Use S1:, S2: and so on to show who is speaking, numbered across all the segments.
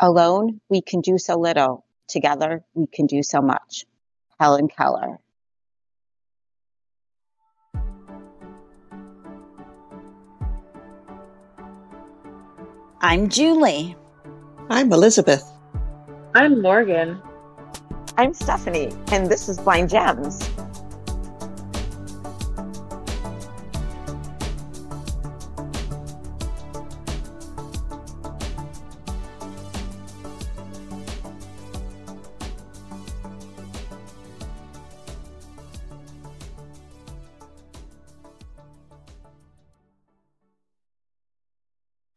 S1: Alone, we can do so little. Together, we can do so much. Helen Keller.
S2: I'm Julie.
S3: I'm Elizabeth.
S4: I'm Morgan.
S1: I'm Stephanie, and this is Blind JEMS.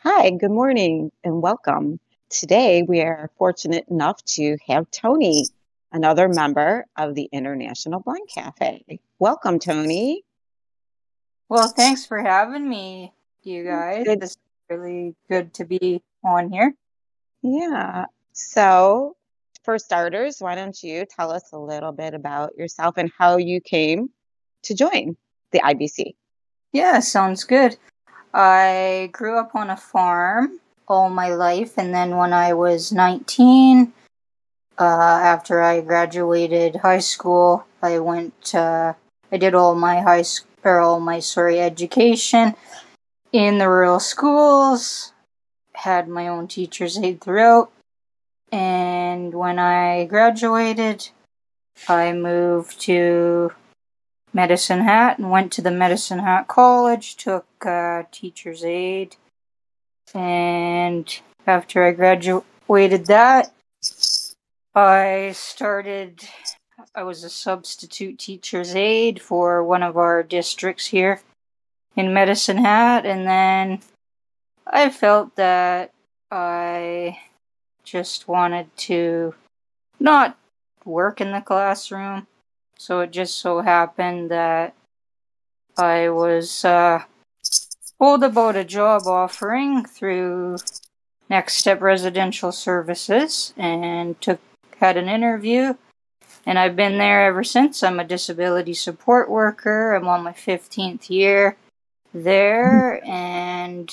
S1: Hi, good morning and welcome. Today we are fortunate enough to have Tony, another member of the International Blind Cafe. Welcome, Tony.
S4: Well, thanks for having me, you guys. It's This is really good to be on here.
S1: Yeah. So, for starters, why don't you tell us a little bit about yourself and how you came to join the IBC?
S4: Yeah, sounds good. I grew up on a farm all my life, and then when I was 19, after I graduated high school, I did all my education in the rural schools, had my own teacher's aide throughout, and when I graduated, I moved to Medicine Hat and went to the Medicine Hat College, took teacher's aide, and after I graduated that, I was a substitute teacher's aide for one of our districts here in Medicine Hat, and then I felt that I just wanted to not work in the classroom. So it just so happened that I was told about a job offering through Next Step Residential Services and had an interview. And I've been there ever since. I'm a disability support worker. I'm on my 15th year there. And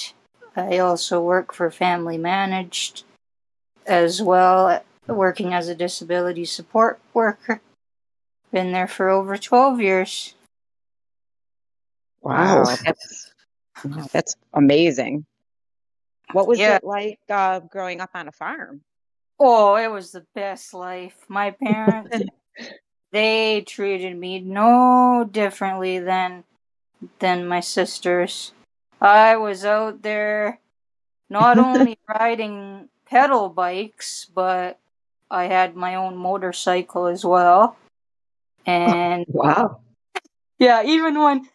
S4: I also work for Family Managed as well, working as a disability support worker. Been there for over 12 years.
S1: Wow, that's amazing. What was it like growing up on a farm?
S4: Oh, it was the best life. My parents, they treated me no differently than my sisters. I was out there not only riding pedal bikes, but I had my own motorcycle as well. And
S1: wow.
S4: Yeah, even when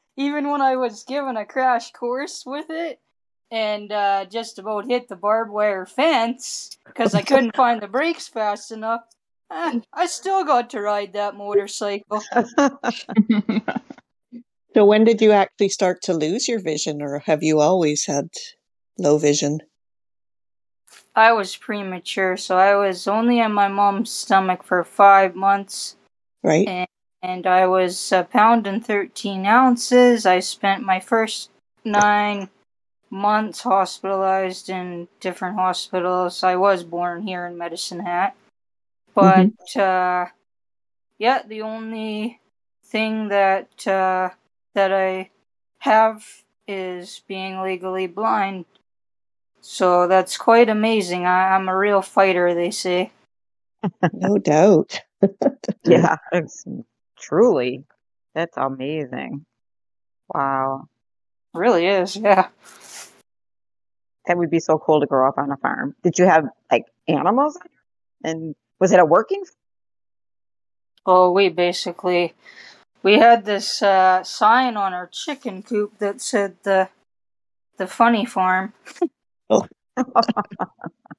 S4: I was given a crash course with it and just about hit the barbed wire fence because I couldn't find the brakes fast enough, I still got to ride that motorcycle.
S3: So when did you actually start to lose your vision, or have you always had low vision?
S4: I was premature, so I was only in my mom's stomach for 5 months.
S3: Right.
S4: And I was a pound and 13 ounces. I spent my first 9 months hospitalized in different hospitals. I was born here in Medicine Hat. But, the only thing that I have is being legally blind. So that's quite amazing. I'm a real fighter, they say.
S3: No doubt.
S1: Yeah, truly. That's amazing. Wow.
S4: It really is, yeah.
S1: That would be so cool to grow up on a farm. Did you have animals? And was it a working?
S4: Oh, we had this sign on our chicken coop that said the funny farm.
S3: Oh.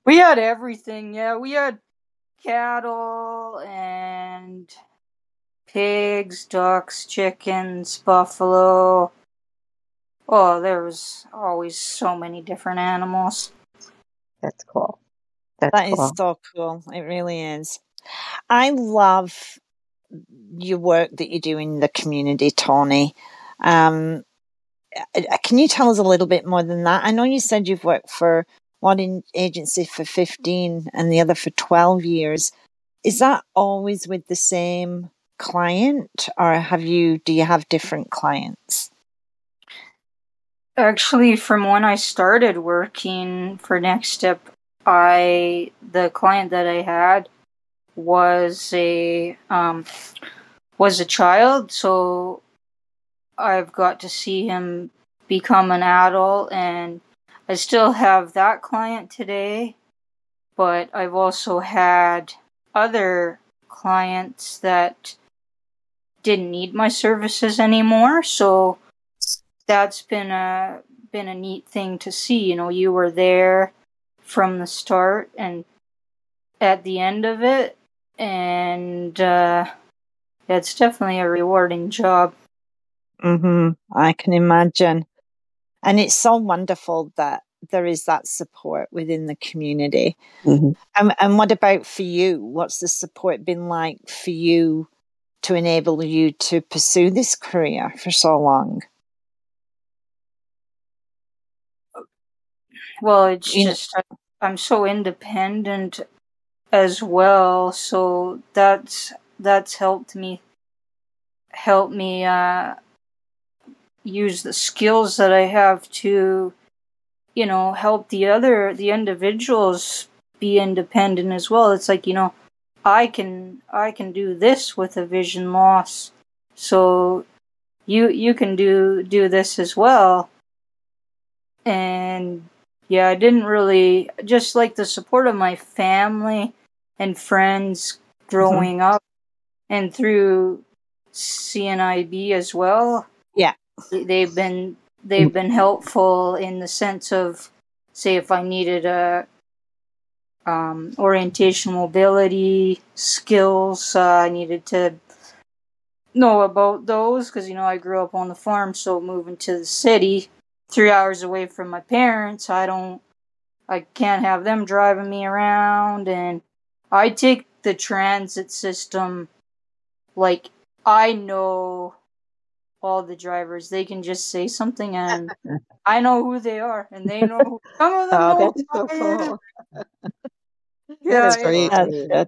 S4: We had everything, yeah. We had cattle and pigs, ducks, chickens, buffalo. Oh, there was always so many different animals.
S1: That's cool.
S2: That is so cool. It really is. I love your work that you do in the community, Tony. Can you tell us a little bit more than that? I know you said you've worked for one agency for 15 and the other for 12 years. Is that always with the same client, or do you have different clients?
S4: Actually, from when I started working for Next Step, the client that I had was a child, so I've got to see him become an adult, and I still have that client today, but I've also had other clients that didn't need my services anymore, so that's been a neat thing to see. You know, you were there from the start and at the end of it, and it's definitely a rewarding job.
S2: I can imagine. And it's so wonderful that there is that support within the community. And what about for you? What's the support been like for you to enable you to pursue this career for so long?
S4: Well, it's just I'm so independent as well, so that's helped me use the skills that I have to, you know, help the individuals be independent as well. It's like, you know, I can do this with a vision loss, so you can do this as well. And yeah, I didn't really, just like the support of my family and friends growing up and through CNIB as well.
S2: Yeah.
S4: They've been helpful in the sense of, say, if I needed a orientation mobility skills, I needed to know about those because, you know, I grew up on the farm, so moving to the city 3 hours away from my parents, I can't have them driving me around, and I take the transit system like I know all the drivers. They can just say something and I know who they are, and they know some of them know
S1: That's
S4: who
S1: so
S4: I am.
S1: cool.
S4: Yeah,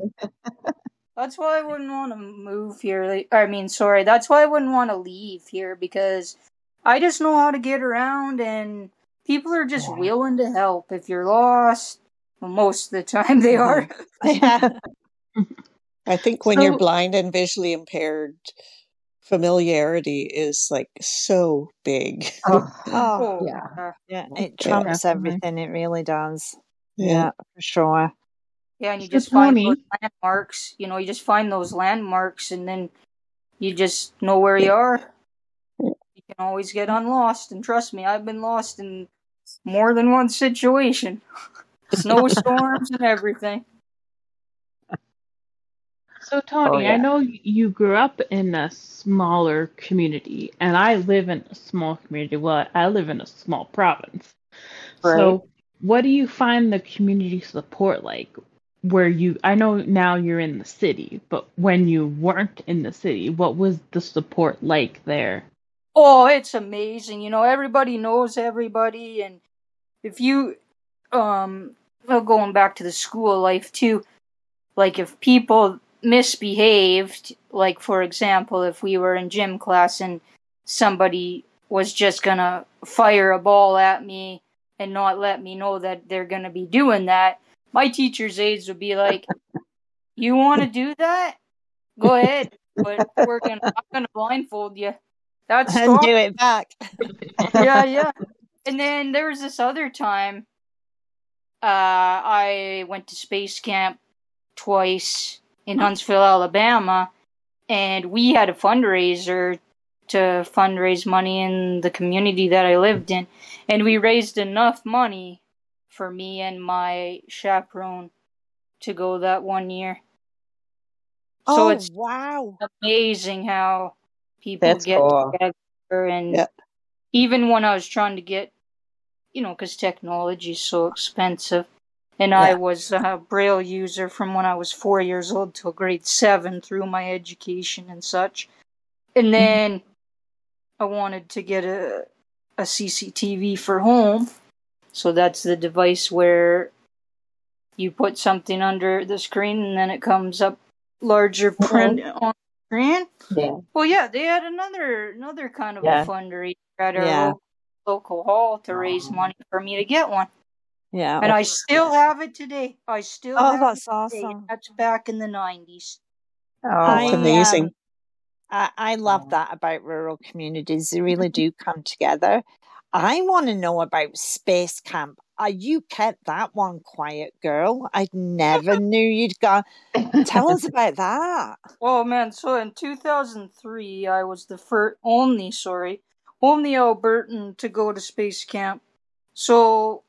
S4: that's why I wouldn't want to move here. That's why I wouldn't want to leave here, because I just know how to get around, and people are just willing to help if you're lost. Well, most of the time they are.
S3: I think when you're blind and visually impaired, familiarity is like so big.
S2: Yeah, it trumps everything. It really does. Yeah, for sure.
S4: Yeah, and you just find those landmarks. You know, you just find those landmarks, and then you just know where you are. You can always get unlost, and trust me, I've been lost in more than one situation. Snowstorms and everything.
S5: So, Tony, I know you grew up in a smaller community, and I live in a small community. Well, I live in a small province. Right. So, what do you find the community support like? I know now you're in the city, but when you weren't in the city, what was the support like there?
S4: Oh, it's amazing. You know, everybody knows everybody, and if you, going back to the school life too, like if people misbehaved, like for example, if we were in gym class and somebody was just gonna fire a ball at me and not let me know that they're gonna be doing that, my teacher's aides would be like, "You want to do that? Go ahead, but I'm gonna blindfold you." That's
S2: and do it back.
S4: yeah. And then there was this other time, I went to space camp twice in Huntsville, Alabama, and we had a fundraiser to fundraise money in the community that I lived in, and we raised enough money for me and my chaperone to go that one year. So it's amazing how people get together, and even when I was trying to get, you know, because technology is so expensive, and I was a Braille user from when I was 4 years old till grade 7 through my education and such. And then I wanted to get a CCTV for home, So that's the device where you put something under the screen and then it comes up larger print on the screen.
S1: Yeah.
S4: Well, yeah, they had another kind of a fundraiser at our local hall to raise money for me to get one.
S2: Yeah.
S4: And I still have it today. I still have
S2: that's
S4: it today.
S2: awesome.
S4: That's back in the 90s.
S3: Oh, that's amazing.
S2: I love that about rural communities. They really do come together. I want to know about Space Camp. You kept that one quiet, girl. I never knew you'd gone. Tell us about that.
S4: Oh, man. So in 2003, I was the only Albertan to go to Space Camp. So,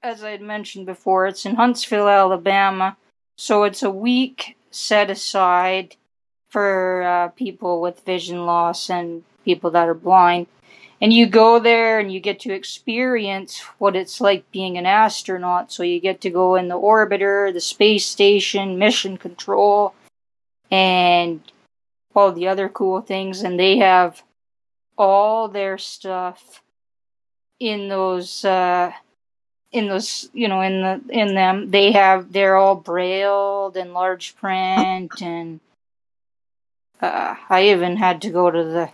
S4: as I had mentioned before, it's in Huntsville, Alabama. So it's a week set aside for people with vision loss and people that are blind. And you go there and you get to experience what it's like being an astronaut. So you get to go in the orbiter, the space station, mission control, and all the other cool things. And they have all their stuff in those, in them. They're all brailled and large print. And I even had to go to the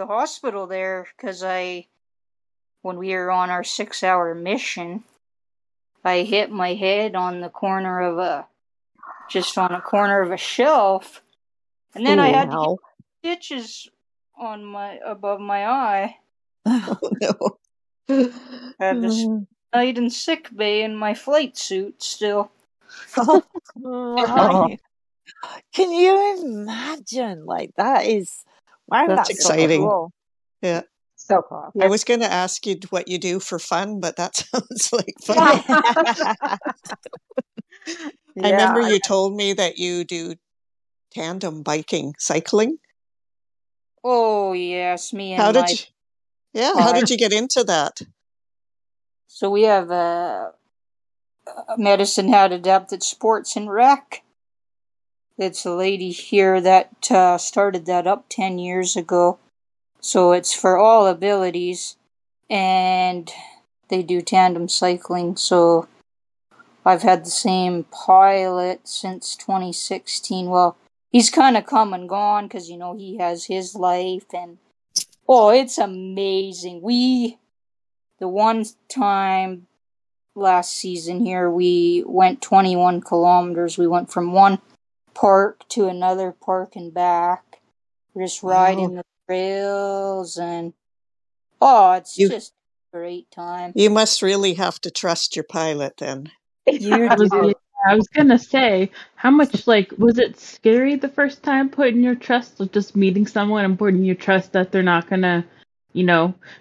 S4: hospital there because when we were on our 6-hour mission, I hit my head on the corner of a shelf, and then I had to get stitches above my eye.
S3: Oh no!
S4: I had to night in sick bay in my flight suit still.
S2: Oh my! Can you imagine? Like that's
S3: exciting.
S2: So cool.
S3: Yeah.
S1: So cool.
S3: I was going to ask you what you do for fun, but that sounds like fun. I remember you told me that you do tandem biking, cycling.
S4: Oh yes, me and
S3: how did you get into that?
S4: So we have Medicine Hat Adapted Sports and Rec. It's a lady here that started that up 10 years ago. So it's for all abilities, and they do tandem cycling. So I've had the same pilot since 2016. Well, he's kind of come and gone because, he has his life. And, it's amazing. The one time last season here, we went 21 kilometers. We went from one park to another park and back. We're just riding the trails, and it's just a great time.
S3: You must really have to trust your pilot then.
S5: I was gonna say, how much was it scary the first time putting your trust of just meeting someone and putting your trust that they're not gonna,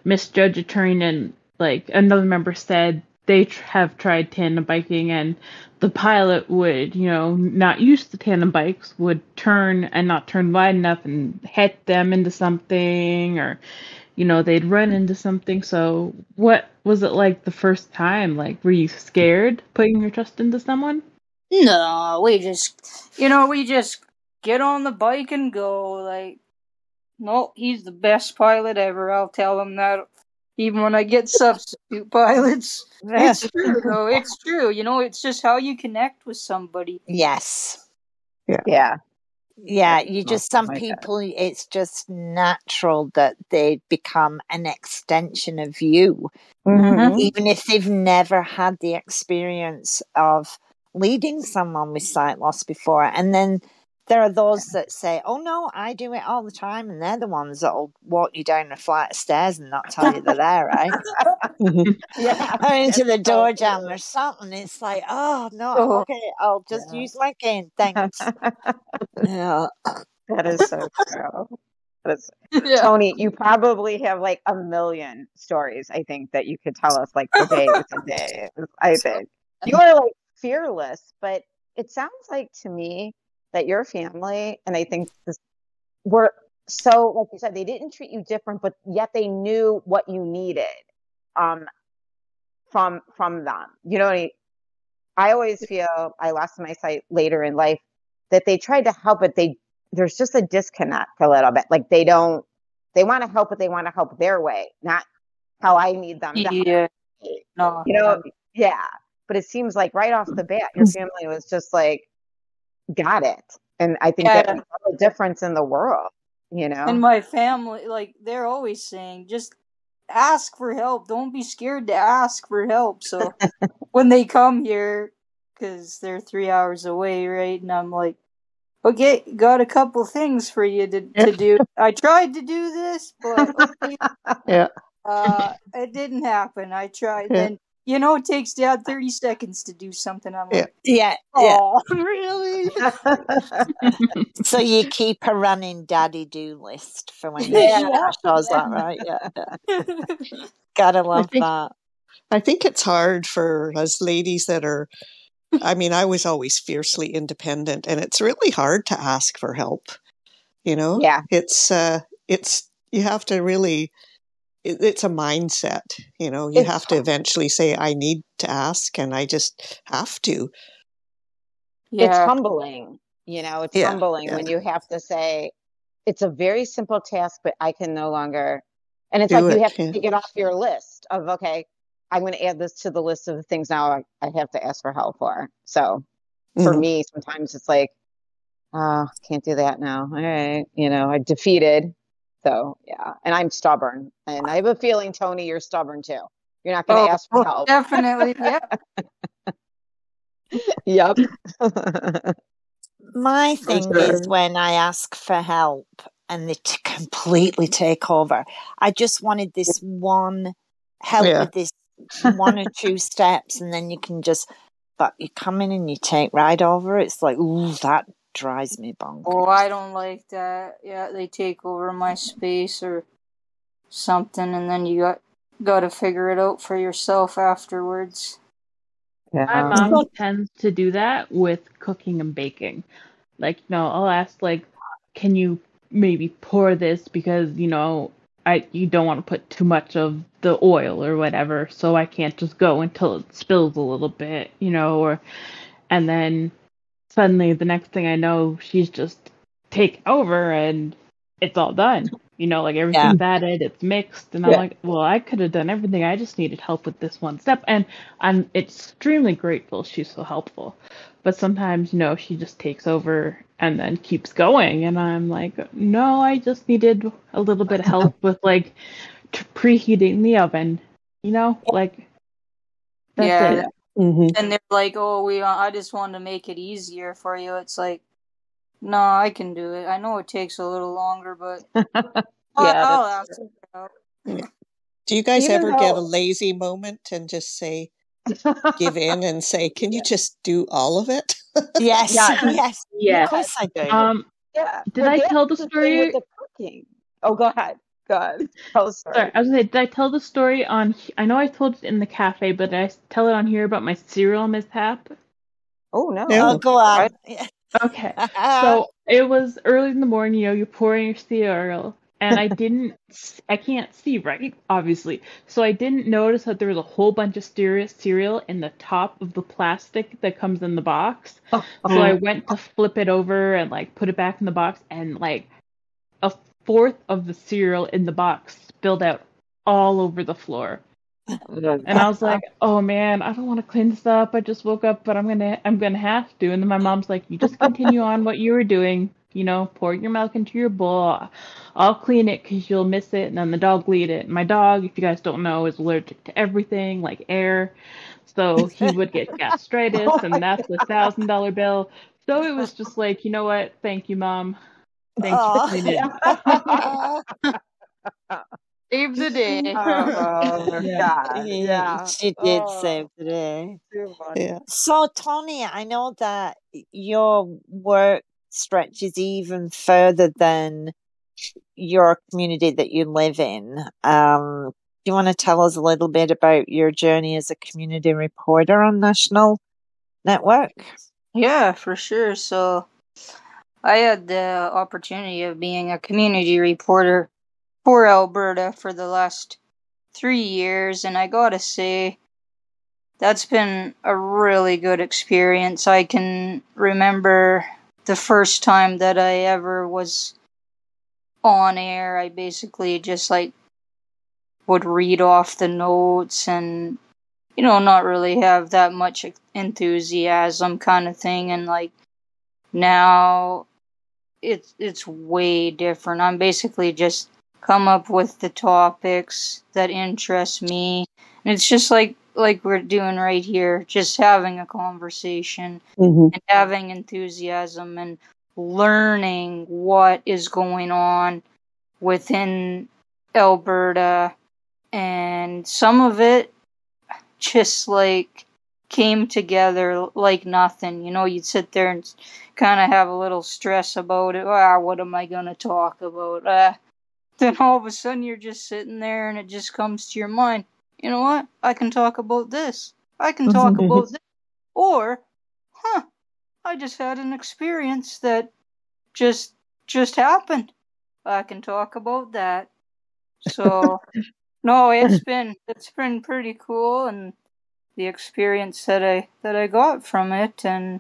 S5: misjudge a turn? And another member said they have tried tandem biking and the pilot would, not used to tandem bikes, would turn and not turn wide enough and hit them into something, or they'd run into something. So what was it like the first time? Were you scared putting your trust into someone?
S4: No, we just get on the bike and go. No, he's the best pilot ever. I'll tell him that even when I get substitute pilots. It's true, though. It's true. It's just how you connect with somebody.
S2: Yes.
S1: Yeah.
S2: Yeah, some people, it's just natural that they become an extension of you, even if they've never had the experience of leading someone with sight loss before. And then there are those that say, oh no, I do it all the time. And they're the ones that will walk you down a flight of stairs and not tell you they're there, right? Or into the door jam or something. It's like, oh no, okay, I'll just use my cane. Thanks.
S1: Yeah. That is so true. Tony, you probably have a million stories, I think, that you could tell us for days and days. I think you are fearless, but it sounds like to me that your family, and I think were so, like you said, they didn't treat you different, but yet they knew what you needed from them. I always feel I lost my sight later in life that they tried to help, but there's just a disconnect a little bit. They want to help, but they want to help their way, not how I need them to help me.
S4: No.
S1: You know, yeah. But it seems like right off the bat, your family was just like, got it. And I think that makes all the difference in the world, you know?
S4: And my family, like, they're always saying, just ask for help. Don't be scared to ask for help. So when they come here, because they're 3 hours away, right? And I'm like, okay, got a couple things for you to do. I tried to do this, but okay. It didn't happen. I tried. Then, it takes Dad 30 seconds to do something. I'm like, oh, really?
S2: So you keep a running daddy do list for when you shows that, right? Yeah. Gotta love that.
S3: I think it's hard for us ladies that are, I mean, I was always fiercely independent, and it's really hard to ask for help.
S1: Yeah.
S3: It's you have to really, it's a mindset, you have to eventually say, I need to ask, and I just have to.
S1: It's humbling, it's humbling when you have to say, it's a very simple task, but I can no longer, and it's like you have to take it off your list of, okay, I'm going to add this to the list of the things now I have to ask for help for. So for me, sometimes it's like, can't do that now. All right. I'm defeated. So yeah. And I'm stubborn. And I have a feeling, Tony, you're stubborn too. You're not going to ask for help.
S4: Definitely.
S1: Yep.
S2: My thing is when I ask for help and they completely take over, I just wanted this one help with this one or two steps, and then you can but you come in and you take right over. It's like, ooh, that drives me bonkers.
S4: Oh, I don't like that. Yeah, they take over my space or something, and then you got to figure it out for yourself afterwards.
S5: Yeah. My mom tends to do that with cooking and baking. Like, I'll ask, like, can you maybe pour this because, you don't want to put too much of the oil or whatever, so I can't just go until it spills a little bit, and then suddenly the next thing I know, she's just taken over and it's all done. Like everything's added, it's mixed, and I'm like, well, I could have done everything. I just needed help with this one step, and I'm extremely grateful she's so helpful. But sometimes, she just takes over and then keeps going, and I'm like, no, I just needed a little bit of help with like preheating the oven, like that's it.
S4: And they're like, oh, I just wanted to make it easier for you. It's like, no, I can do it. I know it takes a little longer, but I'll ask it out.
S3: Do you guys ever get a lazy moment and just say, give in and say, can you just do all of it?
S2: Yes. Of course I do.
S5: Did I tell the story?
S1: With the cooking? Oh, go ahead. Tell the story.
S5: Sorry, I was gonna say, did I tell the story on? I know I told it in the cafe, but did I tell it on here about my cereal mishap?
S1: Oh no!
S2: Oh, go on.
S5: Okay, so it was early in the morning. You're pouring your cereal, and I can't see, right? Obviously, so I didn't notice that there was a whole bunch of cereal in the top of the plastic that comes in the box. So I went to flip it over and like put it back in the box, and like a fourth of the cereal in the box spilled out all over the floor. And I was like, oh man, I don't want to clean this up. I just woke up, but I'm gonna have to. And then my mom's like, you just continue on what you were doing, pour your milk into your bowl. I'll clean it because you'll miss it, and then the dog will eat it. And my dog, if you guys don't know, is allergic to everything, like air. So he would get gastritis, and that's a $1,000 bill. So it was just like, you know what? Thank you, Mom. Thanks for cleaning.
S4: Save the day.
S1: Oh, God. Yeah.
S2: She did save the day. Yeah. So, Tony, I know that your work stretches even further than your community that you live in. Do you want to tell us a little bit about your journey as a community reporter on National Network?
S4: Yeah, for sure. So I had the opportunity of being a community reporter for Alberta for the last 3 years, and I gotta say, that's been a really good experience. I can remember the first time that I ever was on air. I basically just like would read off the notes and, not really have that much enthusiasm kind of thing. And like now it's way different. I'm basically just come up with the topics that interest me. And it's just like we're doing right here, just having a conversation and having enthusiasm and learning what is going on within Alberta. And some of it just like came together like nothing. You'd sit there and kind of have a little stress about it. What am I going to talk about? Then all of a sudden you're just sitting there and it just comes to your mind. You know what? I can talk about this. I can talk about this. Or, I just had an experience that just happened. I can talk about that. So, no, it's been pretty cool, and the experience that I got from it, and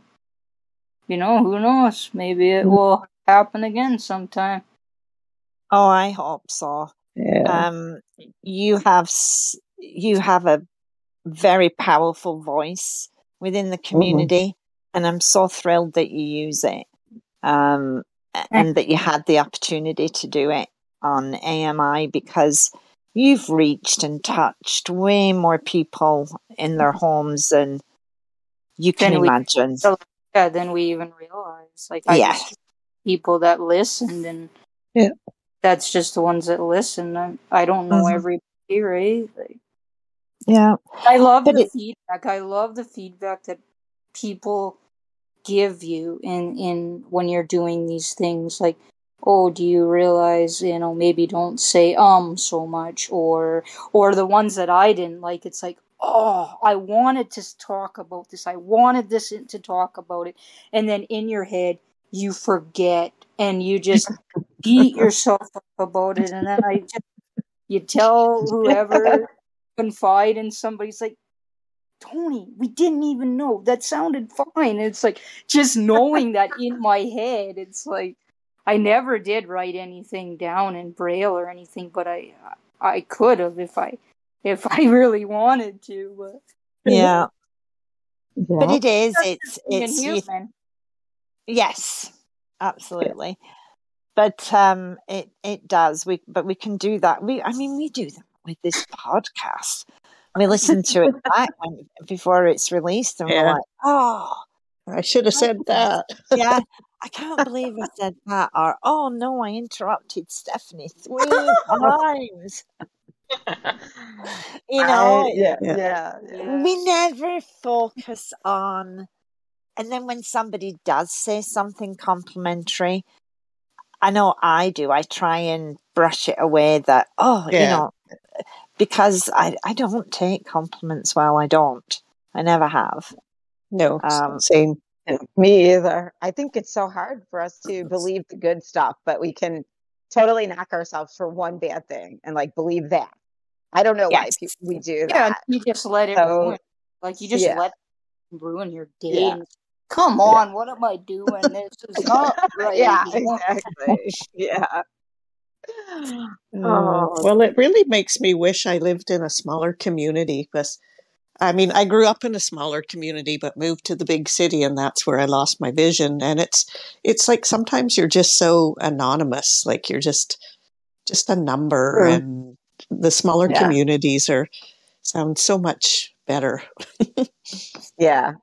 S4: who knows? Maybe it will happen again sometime.
S2: Oh, I hope so.
S3: Yeah.
S2: You have a very powerful voice within the community, and I'm so thrilled that you use it, and that you had the opportunity to do it on AMI, because you've reached and touched way more people in their homes than you can imagine.
S4: Than we even realize. Like, I just people that listened, and that's just the ones that listen. I don't know everybody, right? Like,
S2: yeah.
S4: I love the feedback. I love the feedback that people give you in when you're doing these things. Like, oh, do you realize, maybe don't say so much, or the ones that I didn't like, it's like, oh, I wanted to talk about this. I wanted this to talk about it. And then in your head, you forget and you just beat yourself up about it. And then you tell whoever, confide in somebody's like, Tony, we didn't even know. That sounded fine. It's like, just knowing that in my head, it's like, I never did write anything down in Braille or anything, but I could have if I really wanted to. But
S2: yeah. But it's
S4: human.
S2: Yes, absolutely. But it does. We can do that. We do that with this podcast. We listen to it back before it's released, and we're like, oh,
S3: I should have said that.
S2: Yeah, I can't believe I said that. Or, oh no, I interrupted Stephanie 3 times. We never focus on. And then when somebody does say something complimentary, I know I do. I try and brush it away that, because I don't take compliments well. I don't. I never have.
S3: No, same.
S1: Me either. I think it's so hard for us to believe the good stuff, but we can totally knock ourselves for one bad thing and like believe that. I don't know why we do that.
S4: Yeah, you just let it ruin. Like, you just let it ruin your day. Yeah. Come on, what am I doing? This is not right.
S1: Yeah, exactly. Yeah.
S3: Well, it really makes me wish I lived in a smaller community, because I grew up in a smaller community, but moved to the big city, and that's where I lost my vision. And it's like sometimes you're just so anonymous, like you're just a number, and the smaller communities sound so much better.
S1: Yeah.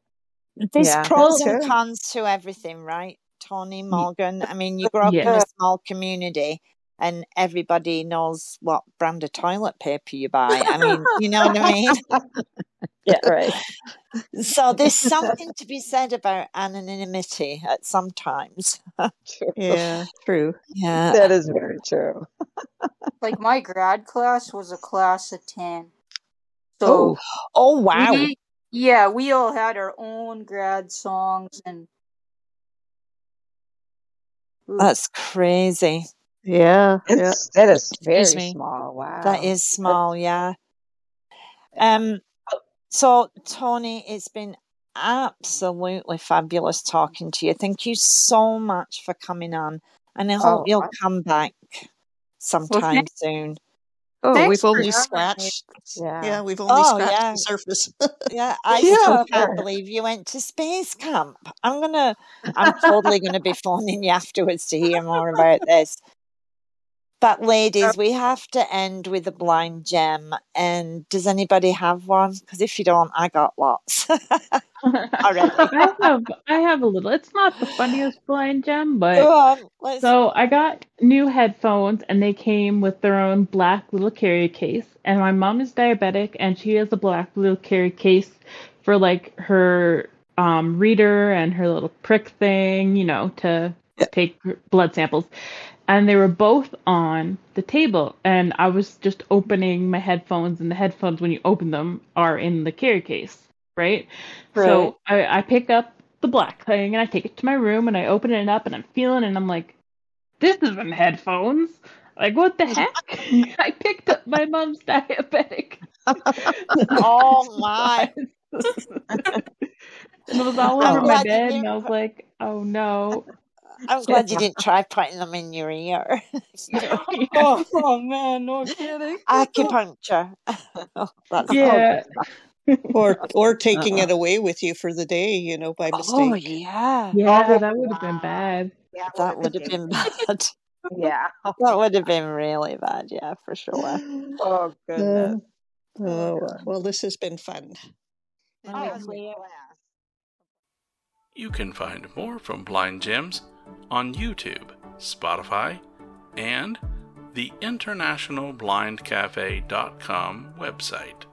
S2: There's pros and cons to everything, right, Tony, Morgan? You grow up in a small community and everybody knows what brand of toilet paper you buy. You know what I mean?
S1: Yeah, right.
S2: So there's something to be said about anonymity at some times.
S1: True.
S3: Yeah, true.
S2: Yeah.
S1: That is very true.
S4: Like, my grad class was a class of 10. So,
S2: oh wow.
S4: We all had our own grad songs, and
S2: that's crazy.
S3: Yeah,
S1: that is very small. Wow,
S2: that is small. Yeah. So Tony, it's been absolutely fabulous talking to you. Thank you so much for coming on, and I hope you'll come back sometime soon.
S3: Oh,
S4: Thanks
S3: we've only
S4: for
S3: scratched.
S1: Yeah.
S3: We've only scratched
S2: yeah.
S3: the surface.
S2: Yeah, I
S4: Yeah.
S2: still can't believe you went to space camp. I'm totally gonna be phoning you afterwards to hear more about this. But ladies, we have to end with a blind gem. And does anybody have one? Because if you don't, I got lots already.
S5: I have a little. It's not the funniest blind gem,
S2: Go
S5: but
S2: on, let's.
S5: so I got new headphones and they came with their own black little carry case. And my mom is diabetic and she has a black little carry case for like her reader and her little prick thing, to take blood samples. And they were both on the table. And I was just opening my headphones, and the headphones, when you open them, are in the carry case, right? So I pick up the black thing and I take it to my room and I open it up and I'm feeling it and I'm like, this isn't headphones. Like, what the heck? I picked up my mom's diabetic.
S2: Oh my.
S5: And it was all over my bed and I was like, oh no.
S2: I'm glad you didn't try putting them in your ear.
S4: Oh man, no kidding.
S2: Acupuncture. That's
S5: Yeah.
S3: or taking it away with you for the day, by mistake.
S2: Oh yeah.
S5: Yeah, that would have been bad.
S1: Yeah,
S2: That would have been bad.
S1: Yeah.
S2: That would have been really bad, yeah, for sure.
S1: Oh, goodness.
S3: Well, this has been fun.
S6: You can find more from Blind Gems on YouTube, Spotify, and the internationalblindcafe.com website.